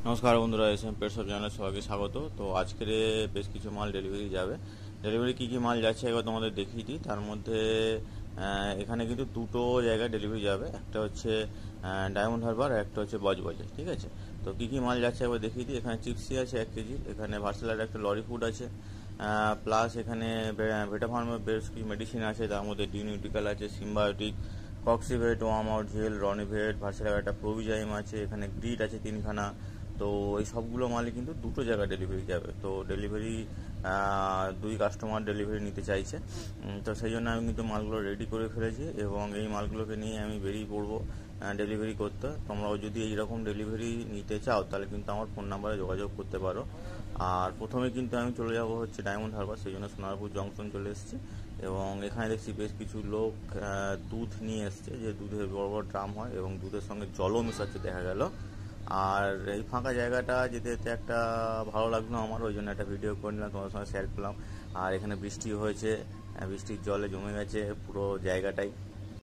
নমস্কার বন্ধুরা, S M পেট shop চ্যানেলে সবাইকে স্বাগত। তো আজকের বেশ কিছু মাল ডেলিভারি যাবে। ডেলিভারি কী কী মাল যাচ্ছে একবার তোমাদের দেখিয়ে দিই। তার মধ্যে এখানে কিন্তু দুটো জায়গায় ডেলিভারি যাবে, একটা হচ্ছে ডায়মন্ড হারবার আর একটা হচ্ছে বজবজে। ঠিক আছে, তো কী কী মাল যাচ্ছে একবার দেখিয়ে দিই। এখানে চিপসি আছে 1 কেজি, এখানে ভার্সেলার একটা লরি ফুড আছে, প্লাস এখানে ভেটা ফার্মের বেশ কিছু মেডিসিন আছে, তার মধ্যে ডি নিউট্রিকাল আছে, সিম্বায়োটিক, কক্সিভেট, ওয়াম আউট জেল, রনিভেট, ভার্সেলার একটা প্রোভিজাইম আছে, এখানে গ্রিড আছে 3খানা। তো এই সবগুলো মালই কিন্তু দুটো জায়গায় ডেলিভারি যাবে। তো ডেলিভারি দুই কাস্টমার ডেলিভারি নিতে চাইছে, তো সেই জন্য আমি কিন্তু মালগুলো রেডি করে ফেলেছি এবং এই মালগুলোকে নিয়ে আমি বেরিয়ে পড়বো ডেলিভারি করতে। তোমরাও যদি এইরকম ডেলিভারি নিতে চাও তাহলে কিন্তু আমার ফোন নাম্বারে যোগাযোগ করতে পারো। আর প্রথমে কিন্তু আমি চলে যাব হচ্ছে ডায়মন্ড হারবার, সেই জন্য সোনারপুর জংশন চলে এসেছি এবং এখানে দেখছি বেশ কিছু লোক দুধ নিয়ে এসছে, যে দুধের বড় বড় ড্রাম হয় এবং দুধের সঙ্গে জলও মেশাচ্ছে দেখা গেল। আর এই ফাঁকা জায়গাটা যেতে যেতে একটা ভালো লাগলো আমার, ওই জন্য একটা ভিডিও করে নিলাম, তোমার সঙ্গে শেয়ার করলাম। আর এখানে বৃষ্টি হয়েছে, বৃষ্টির জলে জমে গেছে পুরো জায়গাটাই।